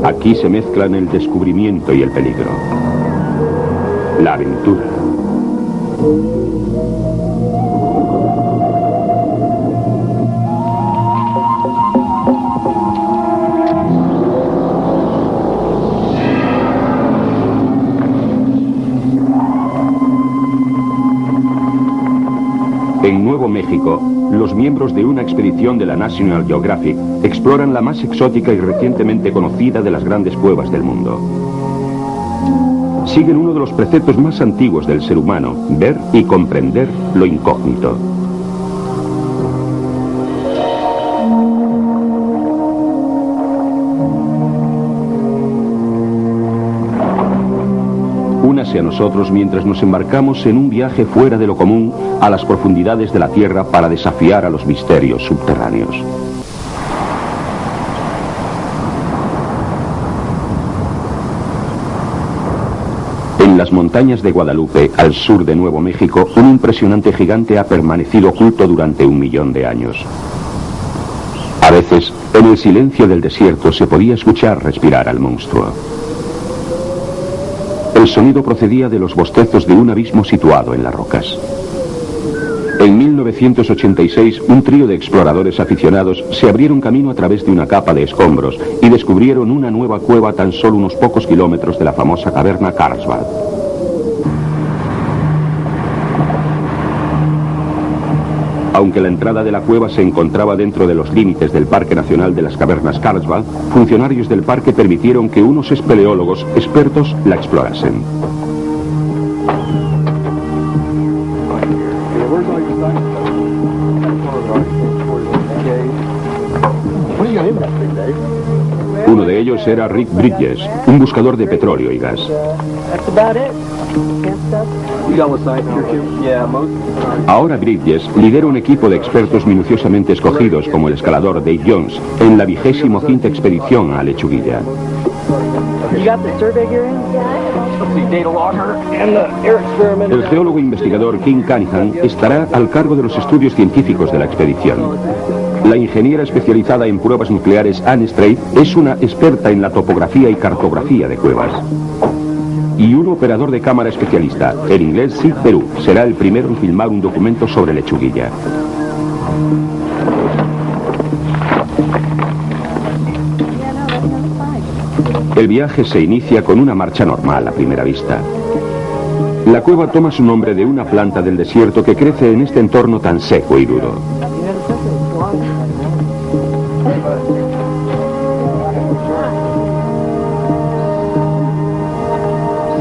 Aquí se mezclan el descubrimiento y el peligro. La aventura. En Nuevo México, los miembros de una expedición de la National Geographic exploran la más exótica y recientemente conocida de las grandes cuevas del mundo. Siguen uno de los preceptos más antiguos del ser humano, ver y comprender lo incógnito. Únase a nosotros mientras nos embarcamos en un viaje fuera de lo común a las profundidades de la Tierra para desafiar a los misterios subterráneos. En las montañas de Guadalupe, al sur de Nuevo México, un impresionante gigante ha permanecido oculto durante 1 millón de años. A veces, en el silencio del desierto se podía escuchar respirar al monstruo. El sonido procedía de los bostezos de un abismo situado en las rocas. En 1986, un trío de exploradores aficionados se abrieron camino a través de una capa de escombros y descubrieron una nueva cueva a tan solo unos pocos kilómetros de la famosa caverna Carlsbad. Aunque la entrada de la cueva se encontraba dentro de los límites del Parque Nacional de las Cavernas Carlsbad, funcionarios del parque permitieron que unos espeleólogos expertos la explorasen. Uno de ellos era Rick Bridges, un buscador de petróleo y gas. Ahora Bridges lidera un equipo de expertos minuciosamente escogidos como el escalador Dave Jones en la 25ª expedición a Lechuguilla. El geólogo investigador King Cunningham estará al cargo de los estudios científicos de la expedición. La ingeniera especializada en pruebas nucleares Anne Strait es una experta en la topografía y cartografía de cuevas. Y un operador de cámara especialista, el inglés Sid Perú, será el primero en filmar un documento sobre Lechuguilla. El viaje se inicia con una marcha normal a primera vista. La cueva toma su nombre de una planta del desierto que crece en este entorno tan seco y duro.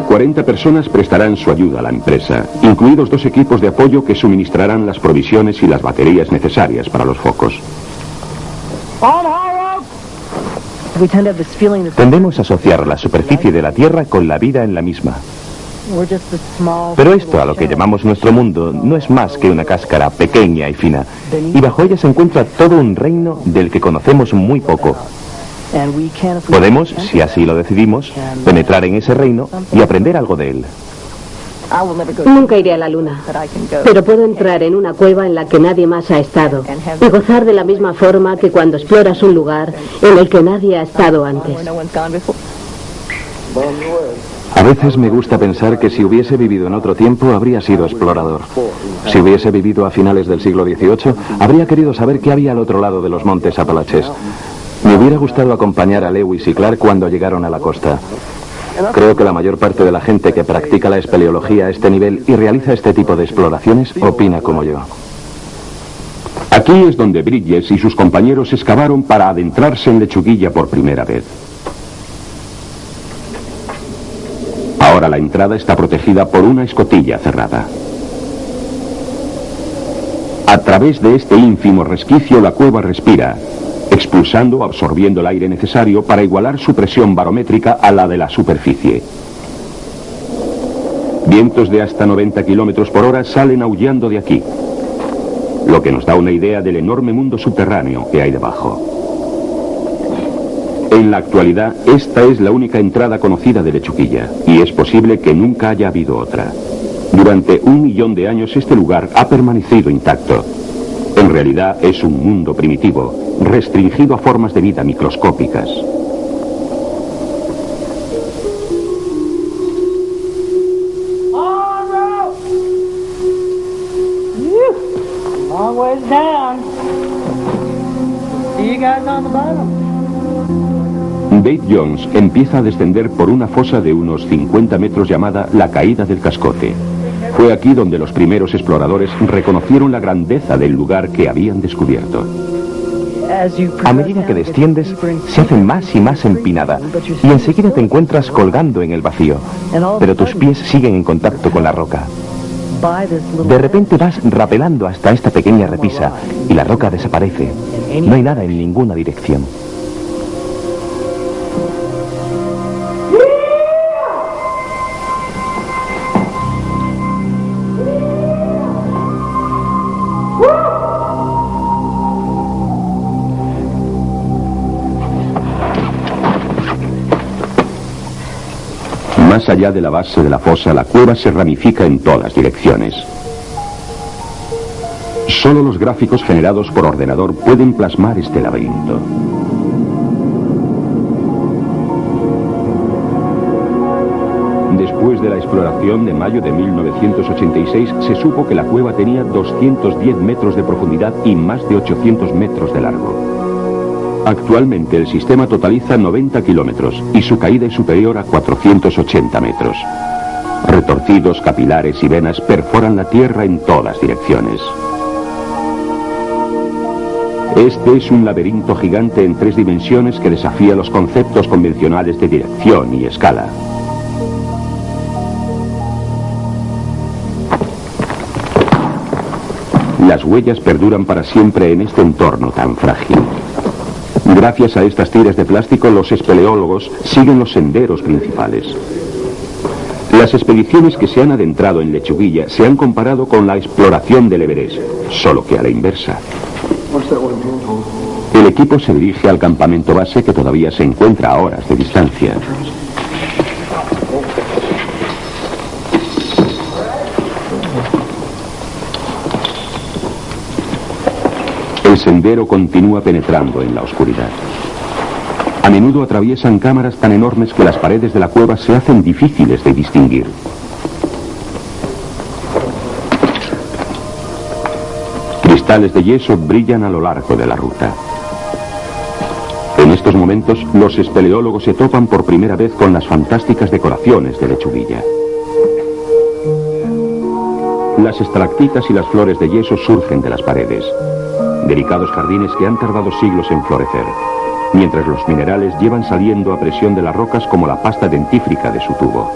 ...40 personas prestarán su ayuda a la empresa, incluidos 2 equipos de apoyo que suministrarán las provisiones y las baterías necesarias para los focos. Tendemos a asociar la superficie de la Tierra con la vida en la misma. Pero esto, a lo que llamamos nuestro mundo, no es más que una cáscara pequeña y fina, y bajo ella se encuentra todo un reino del que conocemos muy poco. Podemos, si así lo decidimos, penetrar en ese reino y aprender algo de él. Nunca iré a la Luna, pero puedo entrar en una cueva en la que nadie más ha estado y gozar de la misma forma que cuando exploras un lugar en el que nadie ha estado antes. A veces me gusta pensar que si hubiese vivido en otro tiempo habría sido explorador. Si hubiese vivido a finales del siglo XVIII, habría querido saber qué había al otro lado de los montes Apalaches. Me hubiera gustado acompañar a Lewis y Clark cuando llegaron a la costa. Creo que la mayor parte de la gente que practica la espeleología a este nivel y realiza este tipo de exploraciones opina como yo. Aquí es donde Bridges y sus compañeros excavaron para adentrarse en Lechuguilla por primera vez. Ahora la entrada está protegida por una escotilla cerrada. A través de este ínfimo resquicio la cueva respira, expulsando o absorbiendo el aire necesario para igualar su presión barométrica a la de la superficie. Vientos de hasta 90 kilómetros por hora salen aullando de aquí, lo que nos da una idea del enorme mundo subterráneo que hay debajo. En la actualidad, esta es la única entrada conocida de Lechuguilla, y es posible que nunca haya habido otra. Durante 1 millón de años este lugar ha permanecido intacto. En realidad es un mundo primitivo, restringido a formas de vida microscópicas. down. See you guys on the bottom. Dave Jones empieza a descender por una fosa de unos 50 metros llamada la Caída del Cascote. Fue aquí donde los primeros exploradores reconocieron la grandeza del lugar que habían descubierto. A medida que desciendes, se hace más y más empinada y enseguida te encuentras colgando en el vacío, pero tus pies siguen en contacto con la roca. De repente vas rapelando hasta esta pequeña repisa y la roca desaparece. No hay nada en ninguna dirección. Más allá de la base de la fosa, la cueva se ramifica en todas direcciones. Solo los gráficos generados por ordenador pueden plasmar este laberinto. Después de la exploración de mayo de 1986, se supo que la cueva tenía 210 metros de profundidad y más de 800 metros de largo. Actualmente el sistema totaliza 90 kilómetros y su caída es superior a 480 metros. Retorcidos, capilares y venas perforan la tierra en todas direcciones. Este es un laberinto gigante en 3 dimensiones que desafía los conceptos convencionales de dirección y escala. Las huellas perduran para siempre en este entorno tan frágil. Gracias a estas tiras de plástico, los espeleólogos siguen los senderos principales. Las expediciones que se han adentrado en Lechuguilla se han comparado con la exploración del Everest, solo que a la inversa. El equipo se dirige al campamento base que todavía se encuentra a horas de distancia. El sendero continúa penetrando en la oscuridad. A menudo atraviesan cámaras tan enormes que las paredes de la cueva se hacen difíciles de distinguir. Cristales de yeso brillan a lo largo de la ruta. En estos momentos, los espeleólogos se topan por primera vez con las fantásticas decoraciones de Lechuguilla. Las estalactitas y las flores de yeso surgen de las paredes. Delicados jardines que han tardado siglos en florecer, mientras los minerales llevan saliendo a presión de las rocas como la pasta dentífrica de su tubo.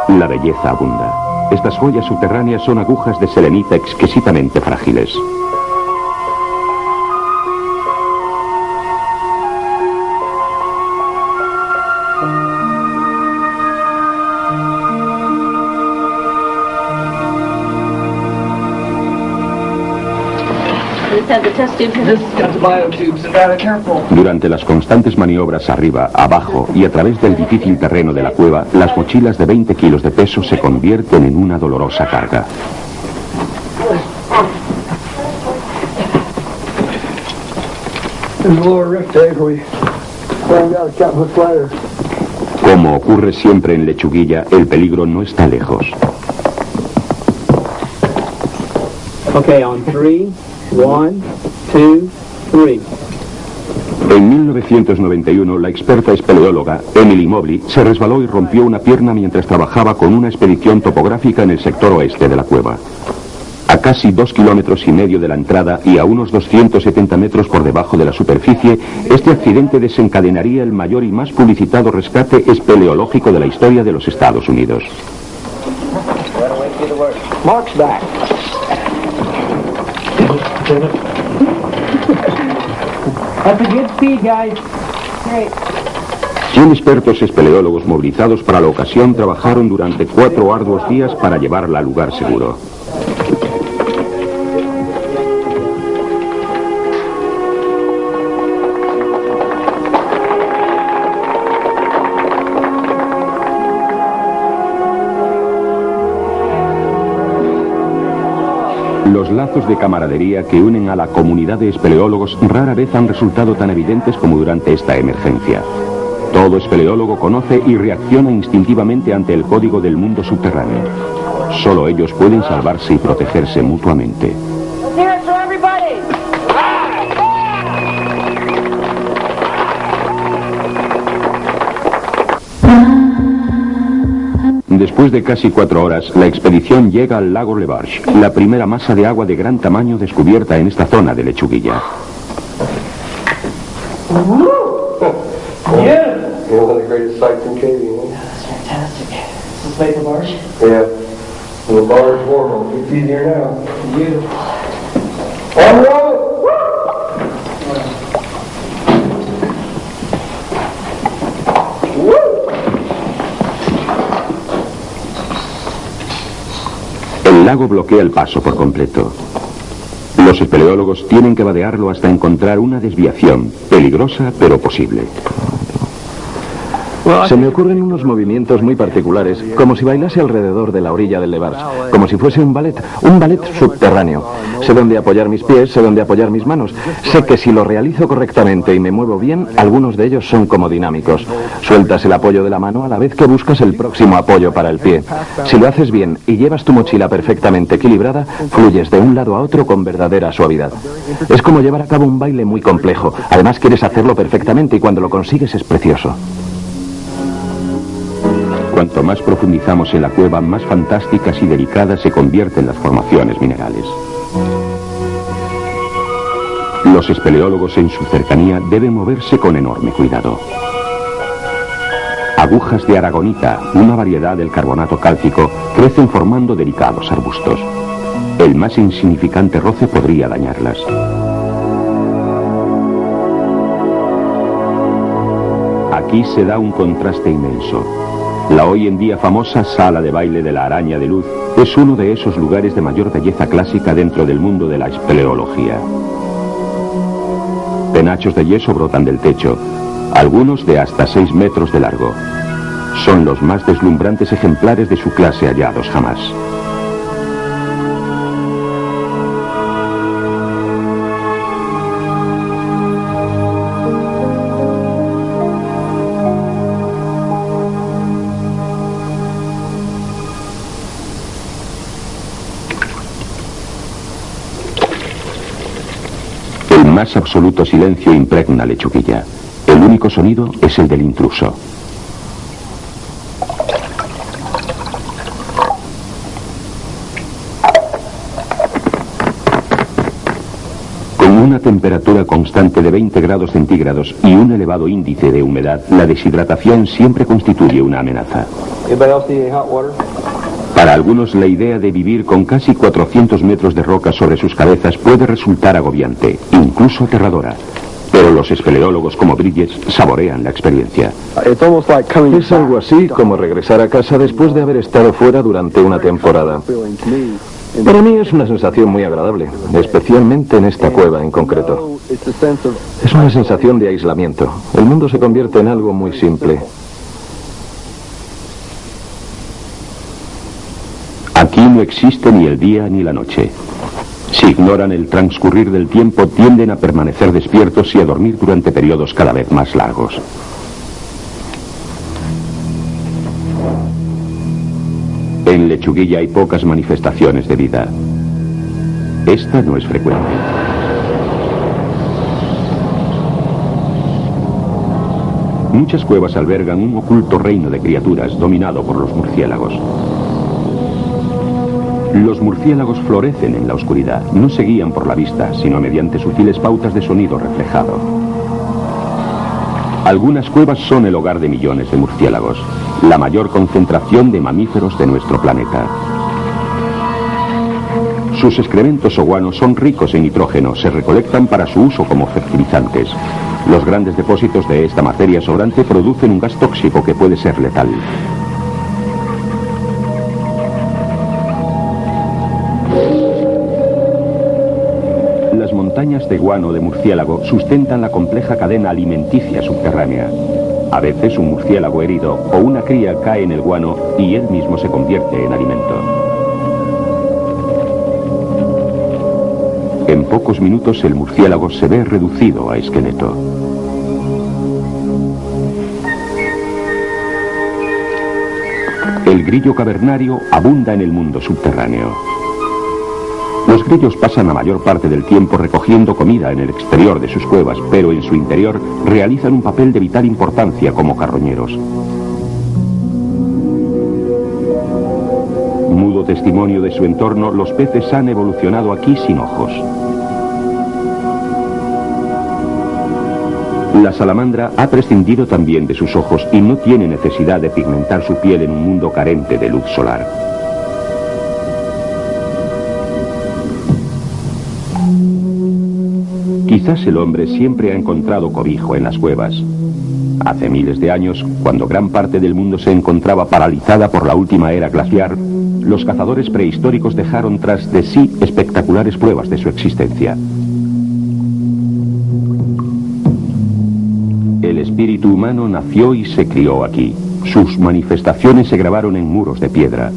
La belleza abunda. Estas joyas subterráneas son agujas de selenita exquisitamente frágiles. Durante las constantes maniobras arriba, abajo y a través del difícil terreno de la cueva, las mochilas de 20 kilos de peso se convierten en una dolorosa carga. Como ocurre siempre en Lechuguilla, el peligro no está lejos. Okay, on 3, 1, 2, 3. En 1991, la experta espeleóloga Emily Mobley se resbaló y rompió una pierna mientras trabajaba con una expedición topográfica en el sector oeste de la cueva. A casi 2,5 kilómetros de la entrada y a unos 270 metros por debajo de la superficie, este accidente desencadenaría el mayor y más publicitado rescate espeleológico de la historia de los Estados Unidos. Mark's back. 100 expertos espeleólogos movilizados para la ocasión trabajaron durante 4 arduos días para llevarla al lugar seguro. Los lazos de camaradería que unen a la comunidad de espeleólogos rara vez han resultado tan evidentes como durante esta emergencia. Todo espeleólogo conoce y reacciona instintivamente ante el código del mundo subterráneo. Solo ellos pueden salvarse y protegerse mutuamente. Después de casi 4 horas, la expedición llega al lago Le Barge, la primera masa de agua de gran tamaño descubierta en esta zona de Lechuguilla. El lago bloquea el paso por completo. Los espeleólogos tienen que vadearlo hasta encontrar una desviación, peligrosa pero posible. Se me ocurren unos movimientos muy particulares, como si bailase alrededor de la orilla del Le Barge, como si fuese un ballet subterráneo. Sé dónde apoyar mis pies, sé dónde apoyar mis manos. Sé que si lo realizo correctamente y me muevo bien, algunos de ellos son como dinámicos. Sueltas el apoyo de la mano a la vez que buscas el próximo apoyo para el pie. Si lo haces bien y llevas tu mochila perfectamente equilibrada, fluyes de un lado a otro con verdadera suavidad. Es como llevar a cabo un baile muy complejo. Además quieres hacerlo perfectamente y cuando lo consigues es precioso. Cuanto más profundizamos en la cueva, más fantásticas y delicadas se convierten las formaciones minerales. Los espeleólogos en su cercanía deben moverse con enorme cuidado. Agujas de aragonita, una variedad del carbonato cálcico, crecen formando delicados arbustos. El más insignificante roce podría dañarlas. Aquí se da un contraste inmenso. La hoy en día famosa sala de baile de la araña de luz es uno de esos lugares de mayor belleza clásica dentro del mundo de la espeleología. Penachos de yeso brotan del techo, algunos de hasta 6 metros de largo. Son los más deslumbrantes ejemplares de su clase hallados jamás. El más absoluto silencio impregna Lechuguilla. El único sonido es el del intruso. Con una temperatura constante de 20 grados centígrados y un elevado índice de humedad, la deshidratación siempre constituye una amenaza. Para algunos, la idea de vivir con casi 400 metros de roca sobre sus cabezas puede resultar agobiante, incluso aterradora. Pero los espeleólogos como Bridges saborean la experiencia. Es algo así como regresar a casa después de haber estado fuera durante una temporada. Para mí es una sensación muy agradable, especialmente en esta cueva en concreto. Es una sensación de aislamiento. El mundo se convierte en algo muy simple. Aquí no existe ni el día ni la noche. Si ignoran el transcurrir del tiempo, tienden a permanecer despiertos y a dormir durante periodos cada vez más largos. En Lechuguilla hay pocas manifestaciones de vida. Esta no es frecuente. Muchas cuevas albergan un oculto reino de criaturas dominado por los murciélagos. Los murciélagos florecen en la oscuridad, no se guían por la vista, sino mediante sutiles pautas de sonido reflejado. Algunas cuevas son el hogar de millones de murciélagos, la mayor concentración de mamíferos de nuestro planeta. Sus excrementos o guanos son ricos en nitrógeno, se recolectan para su uso como fertilizantes. Los grandes depósitos de esta materia sobrante producen un gas tóxico que puede ser letal. Las montañas de guano de murciélago sustentan la compleja cadena alimenticia subterránea. A veces un murciélago herido o una cría cae en el guano y él mismo se convierte en alimento. En pocos minutos el murciélago se ve reducido a esqueleto. El grillo cavernario abunda en el mundo subterráneo. Los grillos pasan la mayor parte del tiempo recogiendo comida en el exterior de sus cuevas, pero en su interior realizan un papel de vital importancia como carroñeros. Mudo testimonio de su entorno, los peces han evolucionado aquí sin ojos. La salamandra ha prescindido también de sus ojos y no tiene necesidad de pigmentar su piel en un mundo carente de luz solar. Quizás el hombre siempre ha encontrado cobijo en las cuevas. Hace miles de años, cuando gran parte del mundo se encontraba paralizada por la última era glaciar, los cazadores prehistóricos dejaron tras de sí espectaculares pruebas de su existencia. El espíritu humano nació y se crió aquí. Sus manifestaciones se grabaron en muros de piedra.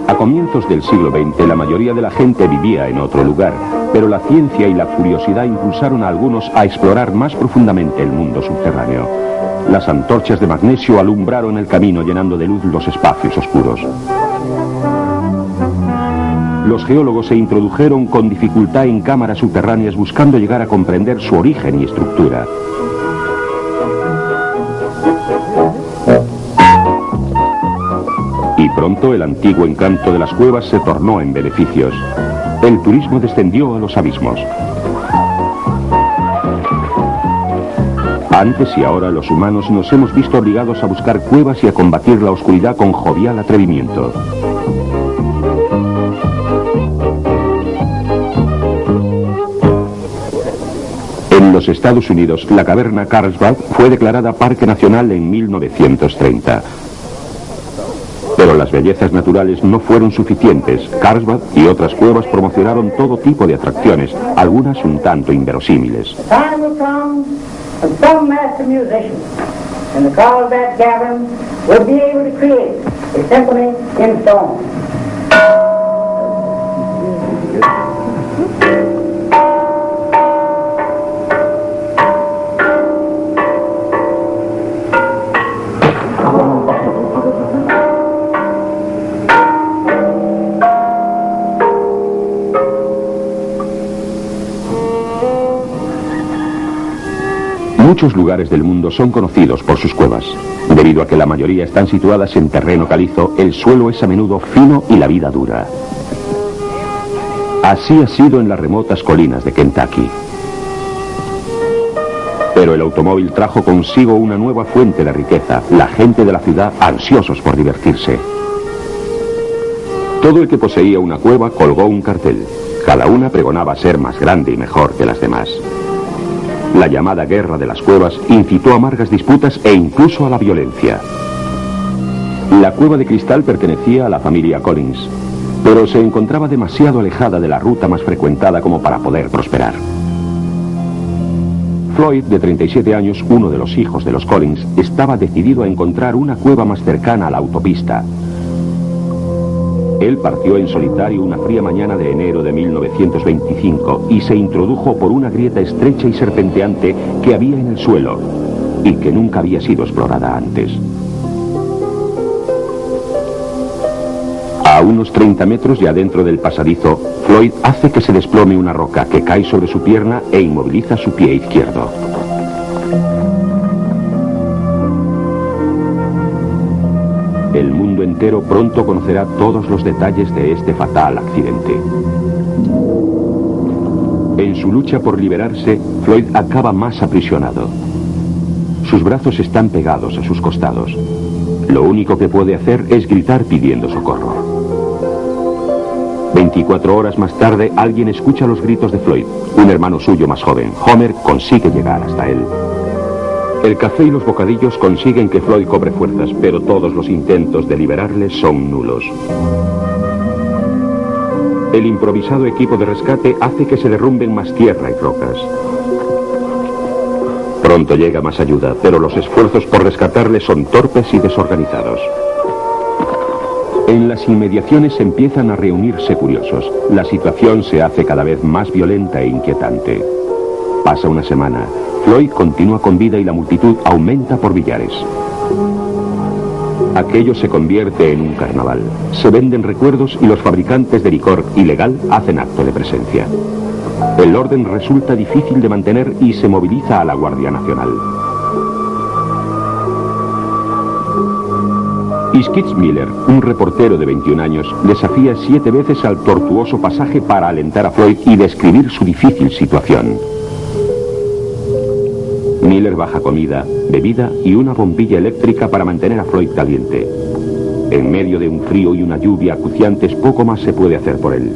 A comienzos del siglo XX, la mayoría de la gente vivía en otro lugar, pero la ciencia y la curiosidad impulsaron a algunos a explorar más profundamente el mundo subterráneo. Las antorchas de magnesio alumbraron el camino llenando de luz los espacios oscuros. Los geólogos se introdujeron con dificultad en cámaras subterráneas buscando llegar a comprender su origen y estructura. Y pronto el antiguo encanto de las cuevas se tornó en beneficios. El turismo descendió a los abismos. Antes y ahora los humanos nos hemos visto obligados a buscar cuevas y a combatir la oscuridad con jovial atrevimiento. En los Estados Unidos, la caverna Carlsbad fue declarada Parque Nacional en 1930. Pero las bellezas naturales no fueron suficientes. Carlsbad y otras cuevas promocionaron todo tipo de atracciones, algunas un tanto inverosímiles. Muchos lugares del mundo son conocidos por sus cuevas. Debido a que la mayoría están situadas en terreno calizo, el suelo es a menudo fino y la vida dura. Así ha sido en las remotas colinas de Kentucky. Pero el automóvil trajo consigo una nueva fuente de riqueza, la gente de la ciudad ansiosos por divertirse. Todo el que poseía una cueva colgó un cartel. Cada una pregonaba ser más grande y mejor que las demás. La llamada Guerra de las Cuevas incitó a amargas disputas e incluso a la violencia. La cueva de cristal pertenecía a la familia Collins, pero se encontraba demasiado alejada de la ruta más frecuentada como para poder prosperar. Floyd, de 37 años, uno de los hijos de los Collins, estaba decidido a encontrar una cueva más cercana a la autopista. Él partió en solitario una fría mañana de enero de 1925 y se introdujo por una grieta estrecha y serpenteante que había en el suelo y que nunca había sido explorada antes. A unos 30 metros ya dentro del pasadizo, Floyd hace que se desplome una roca que cae sobre su pierna e inmoviliza su pie izquierdo. El mundo entero pronto conocerá todos los detalles de este fatal accidente. En su lucha por liberarse, Floyd acaba más aprisionado. Sus brazos están pegados a sus costados. Lo único que puede hacer es gritar pidiendo socorro. 24 horas más tarde, alguien escucha los gritos de Floyd. Un hermano suyo más joven, Homer, consigue llegar hasta él. El café y los bocadillos consiguen que Floyd cobre fuerzas, pero todos los intentos de liberarle son nulos. El improvisado equipo de rescate hace que se derrumben más tierra y rocas. Pronto llega más ayuda, pero los esfuerzos por rescatarle son torpes y desorganizados. En las inmediaciones empiezan a reunirse curiosos. La situación se hace cada vez más violenta e inquietante. Pasa una semana. Floyd continúa con vida y la multitud aumenta por millares. Aquello se convierte en un carnaval. Se venden recuerdos y los fabricantes de licor ilegal hacen acto de presencia. El orden resulta difícil de mantener y se moviliza a la Guardia Nacional. Iskitz Miller, un reportero de 21 años, desafía 7 veces al tortuoso pasaje para alentar a Floyd y describir su difícil situación. Miller baja comida, bebida y una bombilla eléctrica para mantener a Floyd caliente. En medio de un frío y una lluvia acuciantes, poco más se puede hacer por él.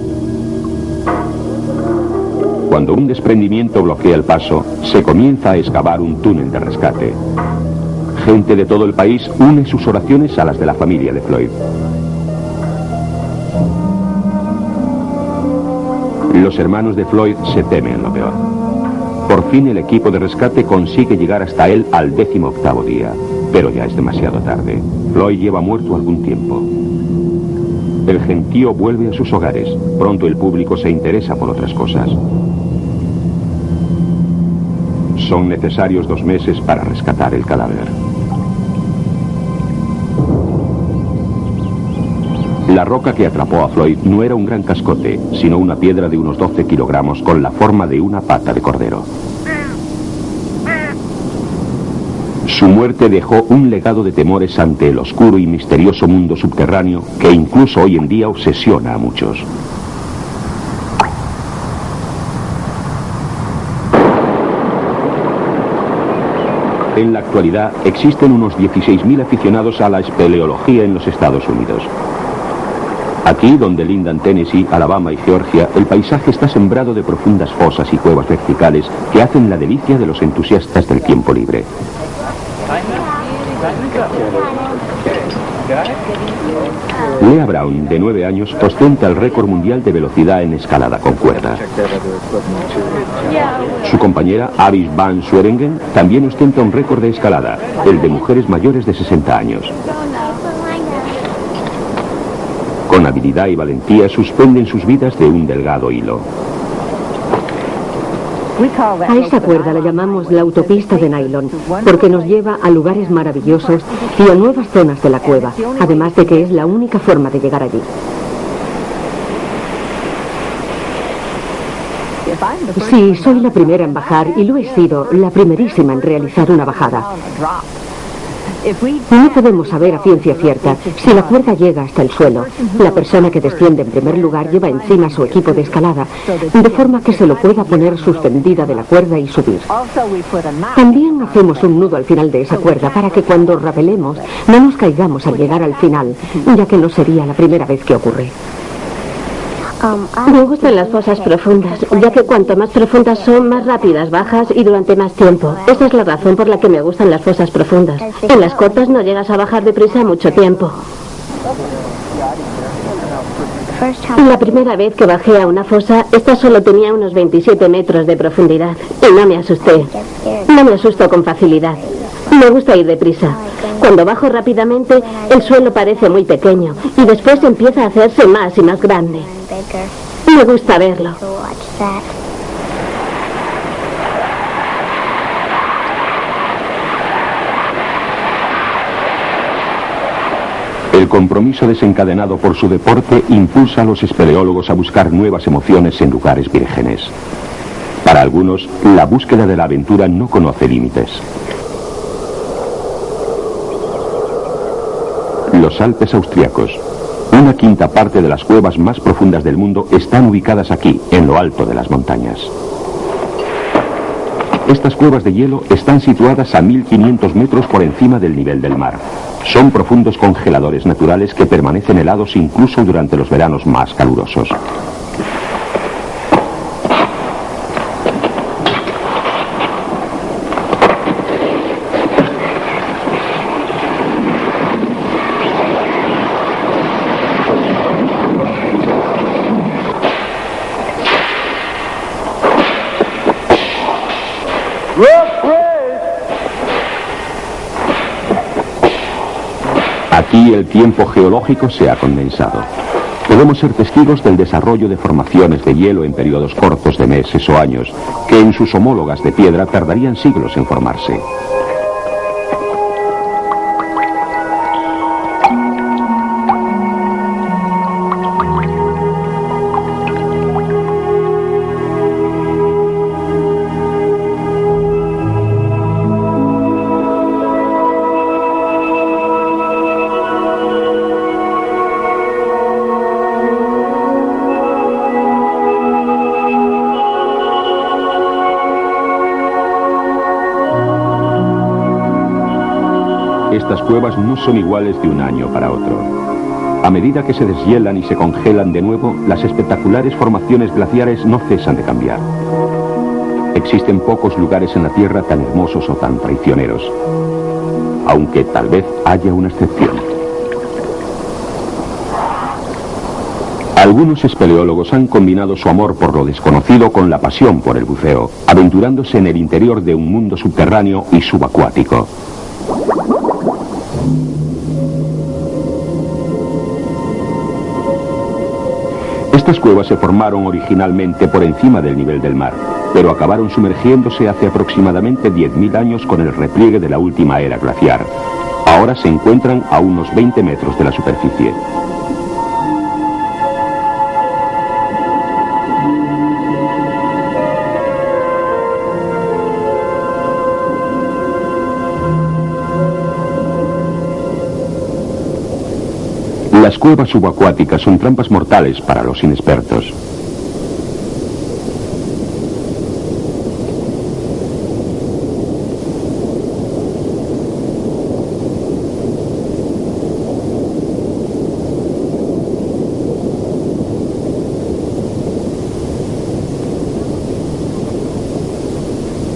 Cuando un desprendimiento bloquea el paso, se comienza a excavar un túnel de rescate. Gente de todo el país une sus oraciones a las de la familia de Floyd. Los hermanos de Floyd se temen lo peor. Por fin el equipo de rescate consigue llegar hasta él al 18º día, pero ya es demasiado tarde. Floyd lleva muerto algún tiempo. El gentío vuelve a sus hogares. Pronto el público se interesa por otras cosas. Son necesarios 2 meses para rescatar el cadáver. La roca que atrapó a Floyd no era un gran cascote, sino una piedra de unos 12 kilogramos con la forma de una pata de cordero. Su muerte dejó un legado de temores ante el oscuro y misterioso mundo subterráneo que incluso hoy en día obsesiona a muchos. En la actualidad existen unos 16.000 aficionados a la espeleología en los Estados Unidos. Aquí, donde lindan Tennessee, Alabama y Georgia, el paisaje está sembrado de profundas fosas y cuevas verticales que hacen la delicia de los entusiastas del tiempo libre. Lea Brown, de 9 años, ostenta el récord mundial de velocidad en escalada con cuerda. Su compañera, Avis Van Sweringen, también ostenta un récord de escalada, el de mujeres mayores de 60 años. Con habilidad y valentía suspenden sus vidas de un delgado hilo. A esa cuerda la llamamos la autopista de nylon, porque nos lleva a lugares maravillosos y a nuevas zonas de la cueva, además de que es la única forma de llegar allí. Sí, soy la primera en bajar y lo he sido, la primerísima en realizar una bajada. No podemos saber a ciencia cierta si la cuerda llega hasta el suelo. La persona que desciende en primer lugar lleva encima su equipo de escalada, de forma que se lo pueda poner suspendida de la cuerda y subir. También hacemos un nudo al final de esa cuerda para que cuando rapelemos no nos caigamos al llegar al final, ya que no sería la primera vez que ocurre. Me gustan las fosas profundas, ya que cuanto más profundas son, más rápidas bajas y durante más tiempo. Esa es la razón por la que me gustan las fosas profundas. En las cortas no llegas a bajar deprisa mucho tiempo. La primera vez que bajé a una fosa, esta solo tenía unos 27 metros de profundidad y no me asusté. No me asusto con facilidad. Me gusta ir deprisa. Cuando bajo rápidamente, el suelo parece muy pequeño y después empieza a hacerse más y más grande. Me gusta verlo. El compromiso desencadenado por su deporte impulsa a los espeleólogos a buscar nuevas emociones en lugares vírgenes. Para algunos, la búsqueda de la aventura no conoce límites. Los Alpes austriacos, una quinta parte de las cuevas más profundas del mundo, están ubicadas aquí, en lo alto de las montañas. Estas cuevas de hielo están situadas a 1500 metros por encima del nivel del mar. Son profundos congeladores naturales que permanecen helados incluso durante los veranos más calurosos. Aquí el tiempo geológico se ha condensado. podemos ser testigos del desarrollo de formaciones de hielo en periodos cortos de meses o años, que en sus homólogas de piedra tardarían siglos en formarse. Estas cuevas no son iguales de un año para otro. A medida que se deshielan y se congelan de nuevo, las espectaculares formaciones glaciares no cesan de cambiar. Existen pocos lugares en la Tierra tan hermosos o tan traicioneros, aunque tal vez haya una excepción. Algunos espeleólogos han combinado su amor por lo desconocido con la pasión por el buceo, aventurándose en el interior de un mundo subterráneo y subacuático. Estas cuevas se formaron originalmente por encima del nivel del mar, pero acabaron sumergiéndose hace aproximadamente 10.000 años con el repliegue de la última era glaciar. Ahora se encuentran a unos 20 metros de la superficie. Las cuevas subacuáticas son trampas mortales para los inexpertos.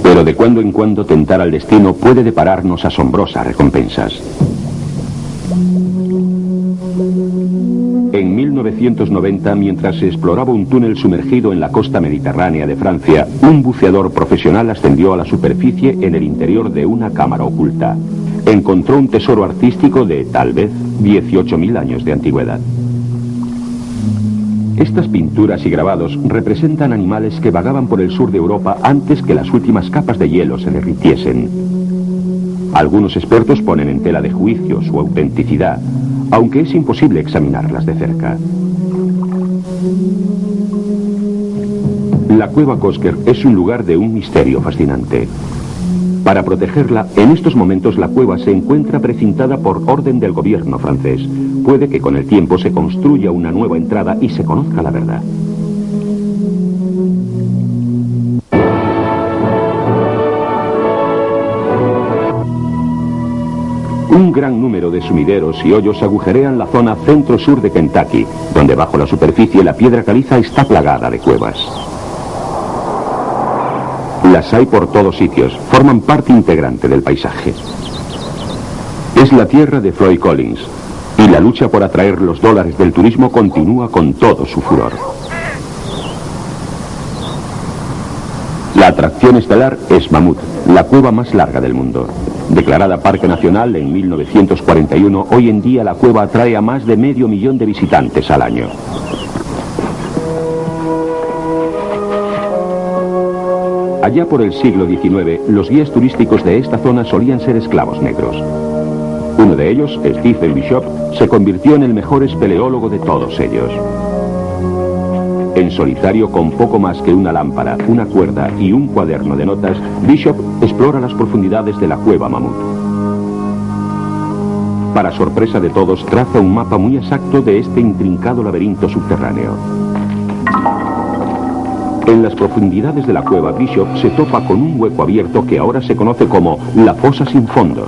Pero de cuando en cuando tentar al destino puede depararnos asombrosas recompensas. En 1990, mientras se exploraba un túnel sumergido en la costa mediterránea de Francia, un buceador profesional ascendió a la superficie en el interior de una cámara oculta. Encontró un tesoro artístico de, tal vez, 18.000 años de antigüedad. Estas pinturas y grabados representan animales que vagaban por el sur de Europa antes que las últimas capas de hielo se derritiesen. Algunos expertos ponen en tela de juicio su autenticidad, aunque es imposible examinarlas de cerca. La cueva Cosquer es un lugar de un misterio fascinante. Para protegerla, en estos momentos la cueva se encuentra precintada por orden del gobierno francés. Puede que con el tiempo se construya una nueva entrada y se conozca la verdad. Un gran número de sumideros y hoyos agujerean la zona centro-sur de Kentucky, donde bajo la superficie la piedra caliza está plagada de cuevas. Las hay por todos sitios, forman parte integrante del paisaje. Es la tierra de Floyd Collins, y la lucha por atraer los dólares del turismo continúa con todo su furor. La atracción estelar es Mammoth, la cueva más larga del mundo. Declarada Parque Nacional en 1941, hoy en día la cueva atrae a más de 500.000 de visitantes al año. Allá por el siglo XIX, los guías turísticos de esta zona solían ser esclavos negros. Uno de ellos, Stephen Bishop, se convirtió en el mejor espeleólogo de todos ellos. En solitario, con poco más que una lámpara, una cuerda y un cuaderno de notas, Bishop explora las profundidades de la cueva Mammoth. Para sorpresa de todos, traza un mapa muy exacto de este intrincado laberinto subterráneo. En las profundidades de la cueva, Bishop se topa con un hueco abierto que ahora se conoce como la fosa sin fondo.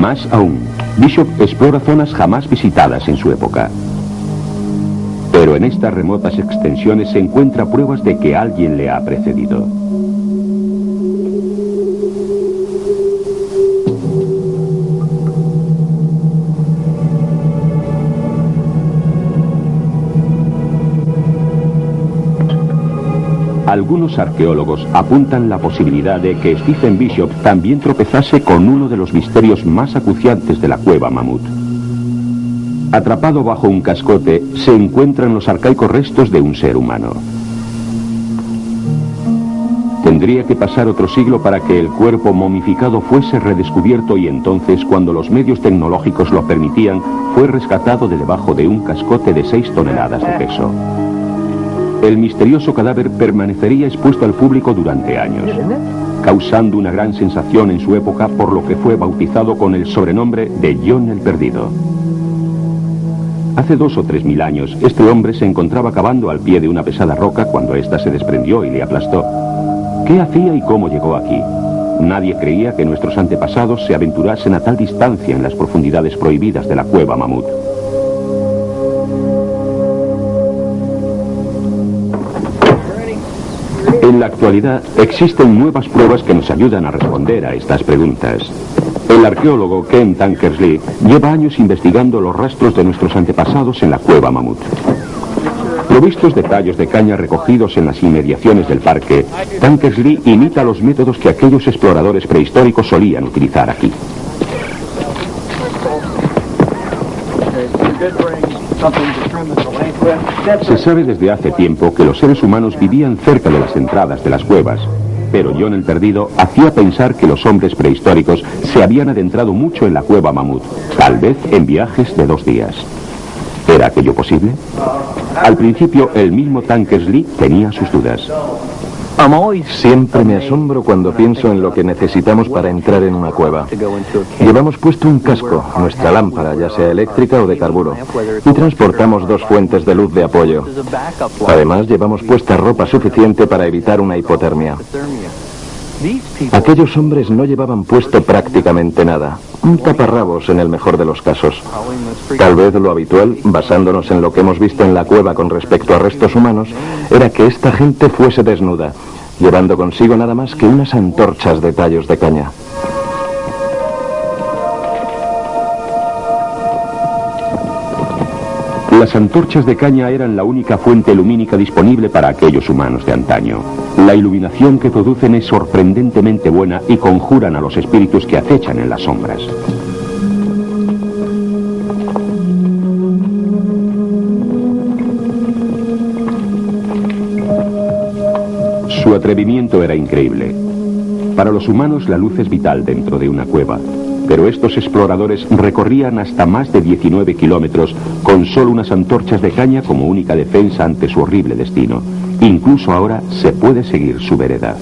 Más aún, Bishop explora zonas jamás visitadas en su época. Pero en estas remotas extensiones se encuentra pruebas de que alguien le ha precedido. Algunos arqueólogos apuntan la posibilidad de que Stephen Bishop también tropezase con uno de los misterios más acuciantes de la cueva Mamut. Atrapado bajo un cascote, se encuentran los arcaicos restos de un ser humano. Tendría que pasar otro siglo para que el cuerpo momificado fuese redescubierto y entonces, cuando los medios tecnológicos lo permitían, fue rescatado de debajo de un cascote de 6 toneladas de peso. El misterioso cadáver permanecería expuesto al público durante años, causando una gran sensación en su época, por lo que fue bautizado con el sobrenombre de John el Perdido. Hace 2 o 3 mil años, este hombre se encontraba cavando al pie de una pesada roca cuando ésta se desprendió y le aplastó. ¿Qué hacía y cómo llegó aquí? Nadie creía que nuestros antepasados se aventurasen a tal distancia en las profundidades prohibidas de la cueva Mamut. En la actualidad existen nuevas pruebas que nos ayudan a responder a estas preguntas. El arqueólogo Ken Tankersley lleva años investigando los rastros de nuestros antepasados en la cueva Mamut. Provistos de tallos de caña recogidos en las inmediaciones del parque, Tankersley imita los métodos que aquellos exploradores prehistóricos solían utilizar aquí. Se sabe desde hace tiempo que los seres humanos vivían cerca de las entradas de las cuevas, pero John el Perdido hacía pensar que los hombres prehistóricos se habían adentrado mucho en la cueva Mamut, tal vez en viajes de 2 días. ¿Era aquello posible? Al principio, el mismo Tankersley tenía sus dudas. Siempre me asombro cuando pienso en lo que necesitamos para entrar en una cueva. Llevamos puesto un casco, nuestra lámpara, ya sea eléctrica o de carburo, y transportamos 2 fuentes de luz de apoyo. Además, llevamos puesta ropa suficiente para evitar una hipotermia. Aquellos hombres no llevaban puesto prácticamente nada. Un taparrabos en el mejor de los casos. Tal vez lo habitual, basándonos en lo que hemos visto en la cueva con respecto a restos humanos, era que esta gente fuese desnuda, llevando consigo nada más que unas antorchas de tallos de caña. Las antorchas de caña eran la única fuente lumínica disponible para aquellos humanos de antaño. La iluminación que producen es sorprendentemente buena y conjuran a los espíritus que acechan en las sombras. Su atrevimiento era increíble. Para los humanos la luz es vital dentro de una cueva, pero estos exploradores recorrían hasta más de 19 kilómetros con solo unas antorchas de caña como única defensa ante su horrible destino. Incluso ahora se puede seguir su vereda.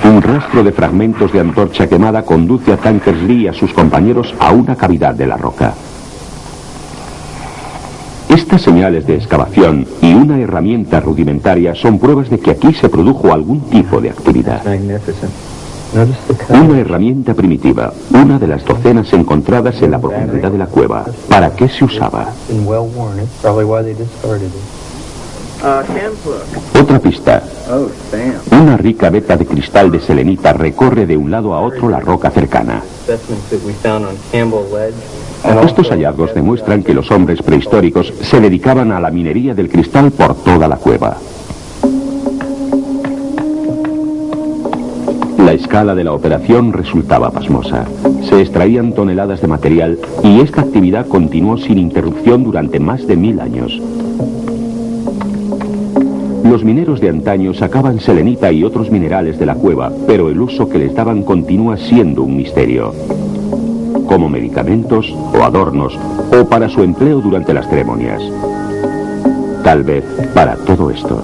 Un rastro de fragmentos de antorcha quemada conduce a Tankersley y a sus compañeros a una cavidad de la roca. Estas señales de excavación y una herramienta rudimentaria son pruebas de que aquí se produjo algún tipo de actividad. Una herramienta primitiva, una de las docenas encontradas en la profundidad de la cueva. ¿Para qué se usaba? Otra pista. Una rica veta de cristal de selenita recorre de un lado a otro la roca cercana. Estos hallazgos demuestran que los hombres prehistóricos se dedicaban a la minería del cristal por toda la cueva. La escala de la operación resultaba pasmosa. Se extraían toneladas de material y esta actividad continuó sin interrupción durante más de 1000 años. Los mineros de antaño sacaban selenita y otros minerales de la cueva, pero el uso que les daban continúa siendo un misterio. Como medicamentos o adornos, o para su empleo durante las ceremonias. Tal vez para todo esto.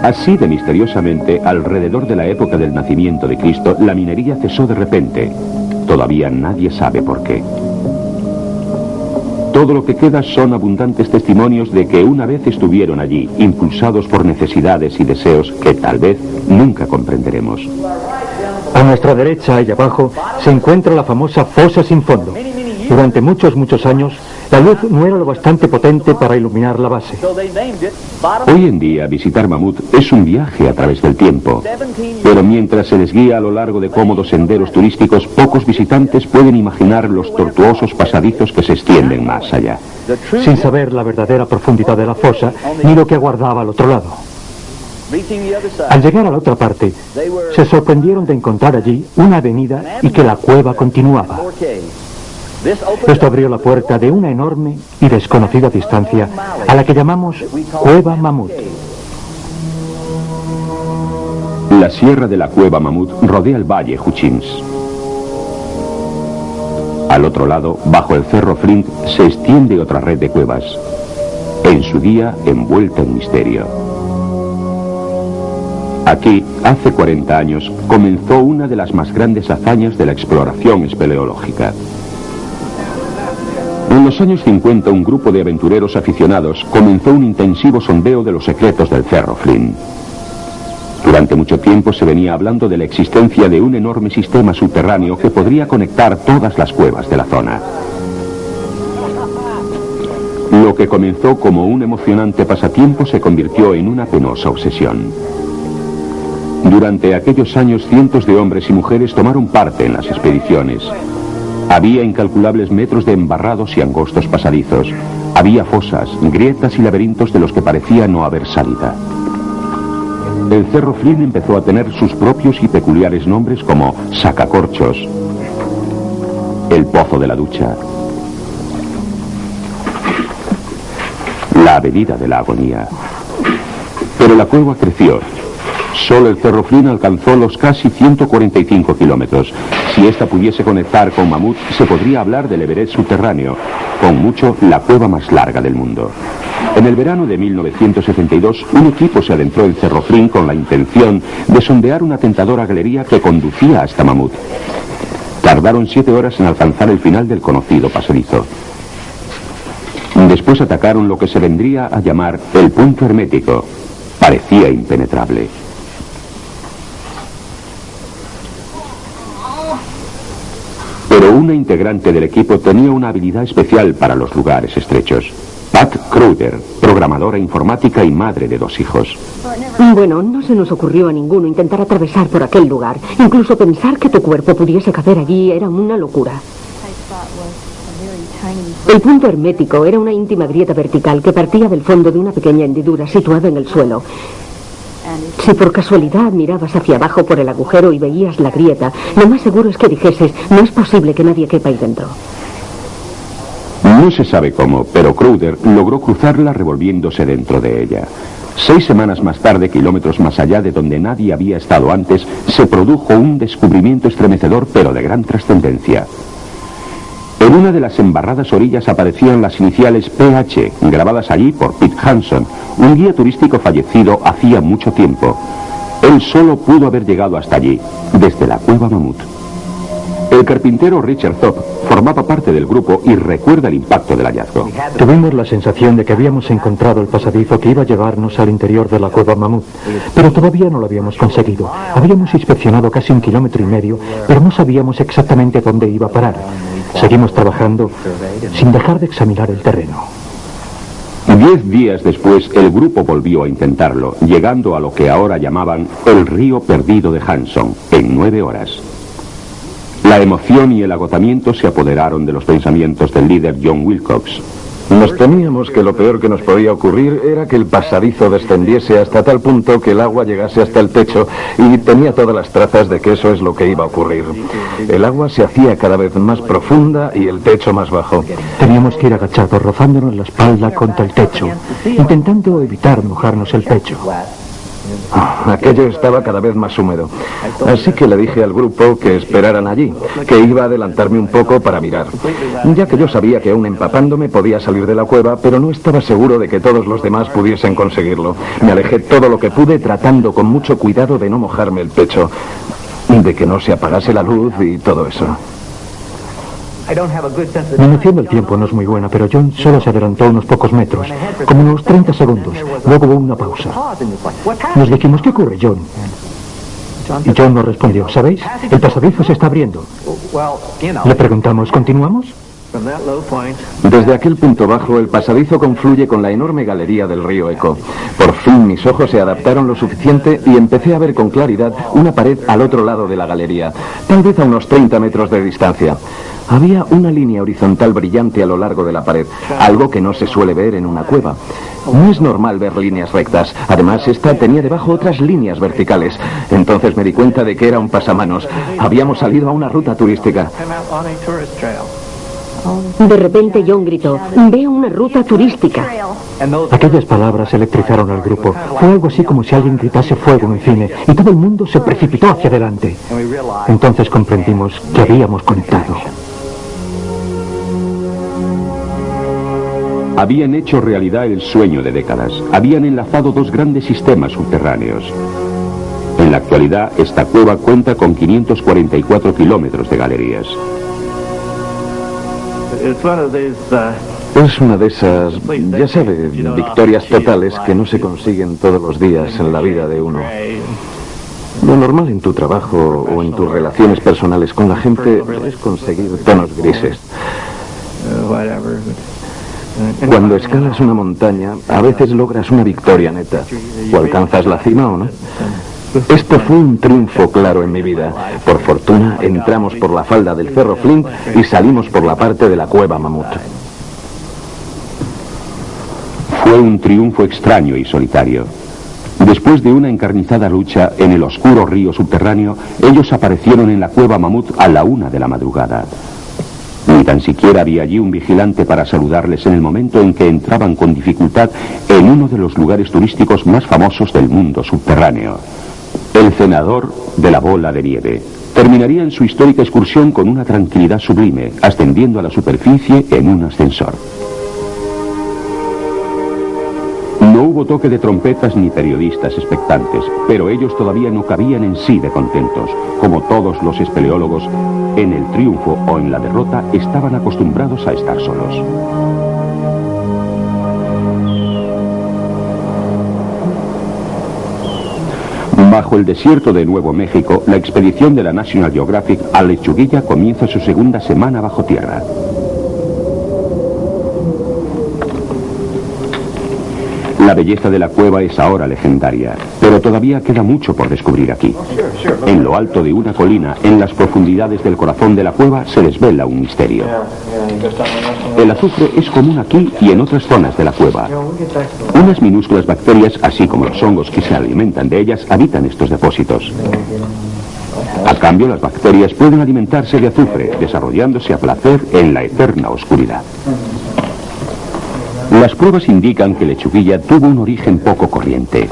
Así de misteriosamente, alrededor de la época del nacimiento de Cristo, la minería cesó de repente. Todavía nadie sabe por qué. Todo lo que queda son abundantes testimonios de que una vez estuvieron allí, impulsados por necesidades y deseos que tal vez nunca comprenderemos. A nuestra derecha y abajo se encuentra la famosa fosa sin fondo. Durante muchos años, La luz no era lo bastante potente para iluminar la base. Hoy en día visitar Mammoth es un viaje a través del tiempo, pero mientras se les guía a lo largo de cómodos senderos turísticos, pocos visitantes pueden imaginar los tortuosos pasadizos que se extienden más allá. Sin saber la verdadera profundidad de la fosa ni lo que aguardaba al otro lado. Al llegar a la otra parte, se sorprendieron de encontrar allí una avenida y que la cueva continuaba. Esto abrió la puerta de una enorme y desconocida distancia a la que llamamos Cueva Mammoth. La sierra de la Cueva Mammoth rodea el valle Hutchins. Al otro lado, bajo el cerro Flint, se extiende otra red de cuevas, en su día envuelta en misterio. Aquí, hace 40 años, comenzó una de las más grandes hazañas de la exploración espeleológica. En los años 50, un grupo de aventureros aficionados comenzó un intensivo sondeo de los secretos del cerro Flint. Durante mucho tiempo se venía hablando de la existencia de un enorme sistema subterráneo que podría conectar todas las cuevas de la zona. Lo que comenzó como un emocionante pasatiempo se convirtió en una penosa obsesión. Durante aquellos años, cientos de hombres y mujeres tomaron parte en las expediciones. Había incalculables metros de embarrados y angostos pasadizos. Había fosas, grietas y laberintos de los que parecía no haber salida. El cerro Flint empezó a tener sus propios y peculiares nombres como Sacacorchos, el Pozo de la Ducha, la Avenida de la Agonía. Pero la cueva creció. Solo el cerro Flint alcanzó los casi 145 kilómetros. Si esta pudiese conectar con Mammoth, se podría hablar del Everest subterráneo, con mucho la cueva más larga del mundo. En el verano de 1972, un equipo se adentró en Cerro Flint con la intención de sondear una tentadora galería que conducía hasta Mammoth. Tardaron 7 horas en alcanzar el final del conocido pasadizo. Después atacaron lo que se vendría a llamar el punto hermético. Parecía impenetrable. Pero una integrante del equipo tenía una habilidad especial para los lugares estrechos. Pat Crowder, programadora informática y madre de 2 hijos. Bueno, no se nos ocurrió a ninguno intentar atravesar por aquel lugar. Incluso pensar que tu cuerpo pudiese caber allí era una locura. El punto hermético era una íntima grieta vertical que partía del fondo de una pequeña hendidura situada en el suelo. Si por casualidad mirabas hacia abajo por el agujero y veías la grieta, lo más seguro es que dijeses, no es posible que nadie quepa ahí dentro. No se sabe cómo, pero Crowder logró cruzarla revolviéndose dentro de ella. 6 semanas más tarde, kilómetros más allá de donde nadie había estado antes, se produjo un descubrimiento estremecedor pero de gran trascendencia. En una de las embarradas orillas aparecían las iniciales PH, grabadas allí por Pete Hanson, un guía turístico fallecido hacía mucho tiempo. Él solo pudo haber llegado hasta allí, desde la Cueva Mammoth. El carpintero Richard Thorpe formaba parte del grupo y recuerda el impacto del hallazgo. Tuvimos la sensación de que habíamos encontrado el pasadizo que iba a llevarnos al interior de la Cueva Mammoth, pero todavía no lo habíamos conseguido. Habíamos inspeccionado casi 1,5 kilómetros, pero no sabíamos exactamente dónde iba a parar. Seguimos trabajando sin dejar de examinar el terreno. 10 días después, el grupo volvió a intentarlo, llegando a lo que ahora llamaban el río perdido de Hanson, en 9 horas. La emoción y el agotamiento se apoderaron de los pensamientos del líder John Wilcox. Nos temíamos que lo peor que nos podía ocurrir era que el pasadizo descendiese hasta tal punto que el agua llegase hasta el techo, y tenía todas las trazas de que eso es lo que iba a ocurrir. El agua se hacía cada vez más profunda y el techo más bajo. Teníamos que ir agachados, rozándonos la espalda contra el techo, intentando evitar mojarnos el pecho. Aquello estaba cada vez más húmedo. Así que le dije al grupo que esperaran allí, que iba a adelantarme un poco para mirar, ya que yo sabía que aún empapándome podía salir de la cueva, pero no estaba seguro de que todos los demás pudiesen conseguirlo. Me alejé todo lo que pude, tratando con mucho cuidado de no mojarme el pecho, de que no se apagase la luz y todo eso. Mi noción del tiempo no es muy buena, pero John solo se adelantó unos pocos metros, como unos 30 segundos. Luego hubo una pausa. Nos dijimos, ¿qué ocurre, John? Y John nos respondió, ¿sabéis? El pasadizo se está abriendo. Le preguntamos, ¿continuamos? Desde aquel punto bajo, el pasadizo confluye con la enorme galería del río Eco. Por fin mis ojos se adaptaron lo suficiente y empecé a ver con claridad una pared al otro lado de la galería, tal vez a unos 30 metros de distancia. Había una línea horizontal brillante a lo largo de la pared, algo que no se suele ver en una cueva. No es normal ver líneas rectas. Además, esta tenía debajo otras líneas verticales. Entonces me di cuenta de que era un pasamanos. Habíamos salido a una ruta turística. De repente John gritó: veo una ruta turística. Aquellas palabras electrizaron al grupo. Fue algo así como si alguien gritase fuego en el cine, y todo el mundo se precipitó hacia adelante. Entonces comprendimos que habíamos conectado. Habían hecho realidad el sueño de décadas. Habían enlazado dos grandes sistemas subterráneos. En la actualidad, esta cueva cuenta con 544 kilómetros de galerías. Es una de esas, ya sabe, victorias totales que no se consiguen todos los días en la vida de uno. Lo normal en tu trabajo o en tus relaciones personales con la gente es conseguir tonos grises. Cuando escalas una montaña, a veces logras una victoria neta. O alcanzas la cima o no. Esto fue un triunfo claro en mi vida. Por fortuna, entramos por la falda del Cerro Flint y salimos por la parte de la cueva Mamut. Fue un triunfo extraño y solitario. Después de una encarnizada lucha en el oscuro río subterráneo, ellos aparecieron en la cueva Mamut a la 1 de la madrugada. Ni tan siquiera había allí un vigilante para saludarles en el momento en que entraban con dificultad en uno de los lugares turísticos más famosos del mundo subterráneo. El cenador de la bola de nieve. Terminarían su histórica excursión con una tranquilidad sublime, ascendiendo a la superficie en un ascensor. No hubo toque de trompetas ni periodistas expectantes, pero ellos todavía no cabían en sí de contentos. Como todos los espeleólogos, en el triunfo o en la derrota estaban acostumbrados a estar solos. Bajo el desierto de Nuevo México, la expedición de la National Geographic a Lechuguilla comienza su segunda semana bajo tierra. La belleza de la cueva es ahora legendaria, pero todavía queda mucho por descubrir aquí. En lo alto de una colina, en las profundidades del corazón de la cueva, se desvela un misterio. El azufre es común aquí y en otras zonas de la cueva. Unas minúsculas bacterias, así como los hongos que se alimentan de ellas, habitan estos depósitos. A cambio, las bacterias pueden alimentarse de azufre, desarrollándose a placer en la eterna oscuridad. Las pruebas indican que Lechuguilla tuvo un origen poco corriente.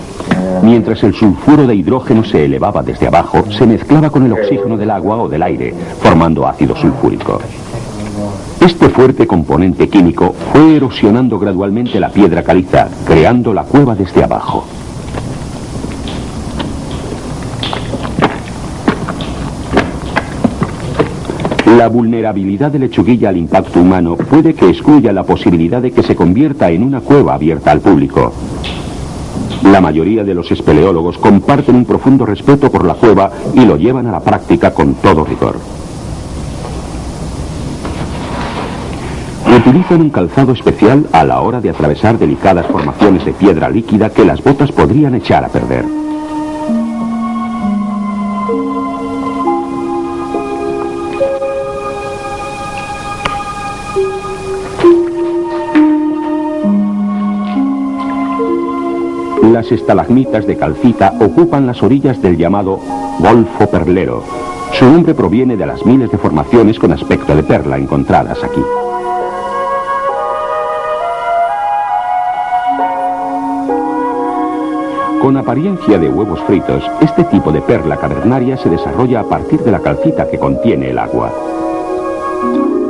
Mientras el sulfuro de hidrógeno se elevaba desde abajo, se mezclaba con el oxígeno del agua o del aire, formando ácido sulfúrico. Este fuerte componente químico fue erosionando gradualmente la piedra caliza, creando la cueva desde abajo. La vulnerabilidad de Lechuguilla al impacto humano puede que excluya la posibilidad de que se convierta en una cueva abierta al público. La mayoría de los espeleólogos comparten un profundo respeto por la cueva y lo llevan a la práctica con todo rigor. Utilizan un calzado especial a la hora de atravesar delicadas formaciones de piedra líquida que las botas podrían echar a perder. Las estalagmitas de calcita ocupan las orillas del llamado Golfo Perlero. Su nombre proviene de las miles de formaciones con aspecto de perla encontradas aquí. Con apariencia de huevos fritos, este tipo de perla cavernaria se desarrolla a partir de la calcita que contiene el agua.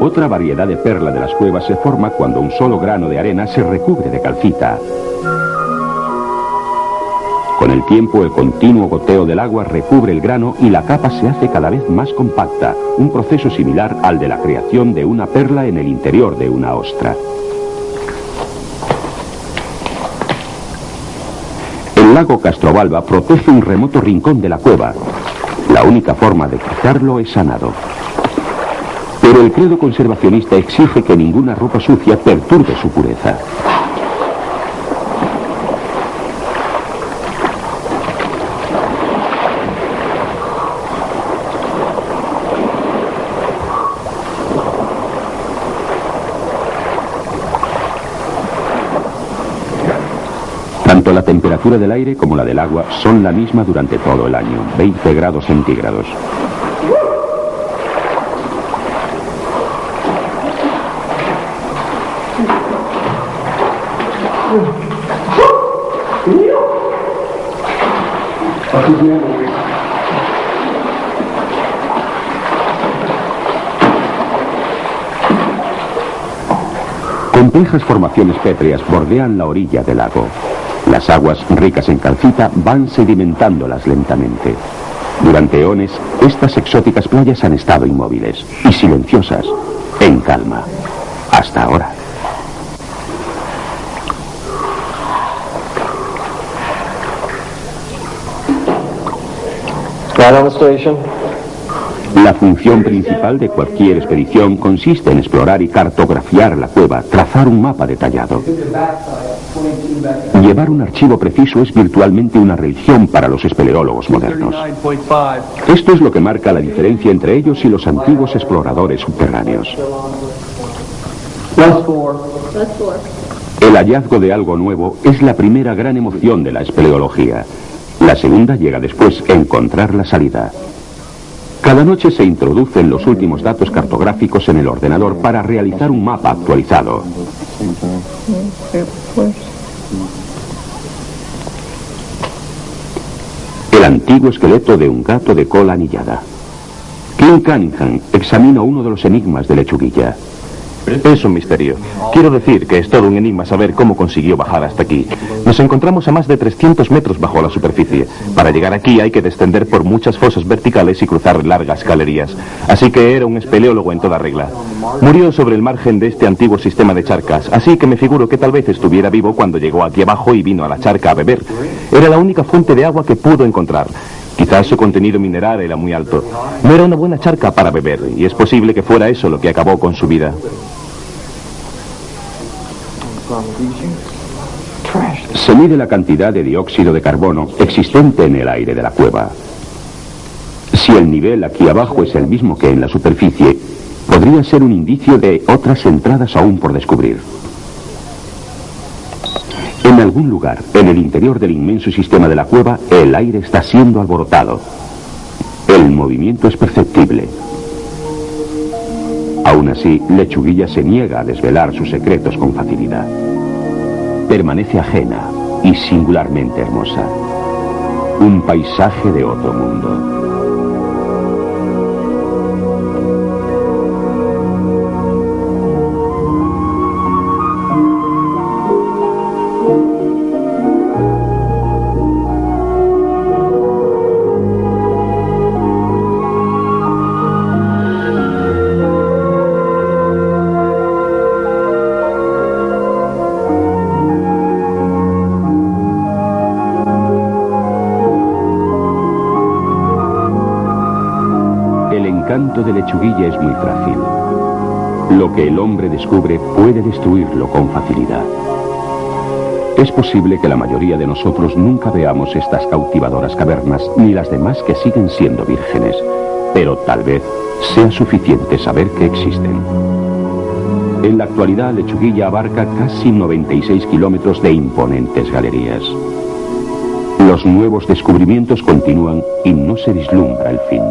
Otra variedad de perla de las cuevas se forma cuando un solo grano de arena se recubre de calcita. Con el tiempo, el continuo goteo del agua recubre el grano y la capa se hace cada vez más compacta, un proceso similar al de la creación de una perla en el interior de una ostra. El lago Castrovalva protege un remoto rincón de la cueva. La única forma de cruzarlo es a nado. Pero el credo conservacionista exige que ninguna ropa sucia perturbe su pureza. Tanto la temperatura del aire como la del agua son la misma durante todo el año, 20 grados centígrados. Complejas formaciones pétreas bordean la orilla del lago. Las aguas ricas en calcita van sedimentándolas lentamente. Durante eones, estas exóticas playas han estado inmóviles y silenciosas, en calma, hasta ahora. La función principal de cualquier expedición consiste en explorar y cartografiar la cueva, trazar un mapa detallado. Llevar un archivo preciso es virtualmente una religión para los espeleólogos modernos. Esto es lo que marca la diferencia entre ellos y los antiguos exploradores subterráneos. El hallazgo de algo nuevo es la primera gran emoción de la espeleología. La segunda llega después, encontrar la salida. Cada noche se introducen los últimos datos cartográficos en el ordenador para realizar un mapa actualizado. El antiguo esqueleto de un gato de cola anillada. King Cunningham examina uno de los enigmas de Lechuguilla. Es un misterio. Quiero decir que es todo un enigma saber cómo consiguió bajar hasta aquí. Nos encontramos a más de 300 metros bajo la superficie. Para llegar aquí hay que descender por muchas fosas verticales y cruzar largas galerías. Así que era un espeleólogo en toda regla. Murió sobre el margen de este antiguo sistema de charcas, así que me figuro que tal vez estuviera vivo cuando llegó aquí abajo y vino a la charca a beber. Era la única fuente de agua que pudo encontrar. Quizás su contenido mineral era muy alto. No era una buena charca para beber, y es posible que fuera eso lo que acabó con su vida. Se mide la cantidad de dióxido de carbono existente en el aire de la cueva. Si el nivel aquí abajo es el mismo que en la superficie, podría ser un indicio de otras entradas aún por descubrir. En algún lugar, en el interior del inmenso sistema de la cueva, el aire está siendo alborotado. El movimiento es perceptible. Aún así, Lechuguilla se niega a desvelar sus secretos con facilidad. Permanece ajena y singularmente hermosa. Un paisaje de otro mundo. El encanto de Lechuguilla es muy frágil. Lo que el hombre descubre puede destruirlo con facilidad. Es posible que la mayoría de nosotros nunca veamos estas cautivadoras cavernas ni las demás que siguen siendo vírgenes, pero tal vez sea suficiente saber que existen. En la actualidad, Lechuguilla abarca casi 96 kilómetros de imponentes galerías. Los nuevos descubrimientos continúan y no se vislumbra el fin.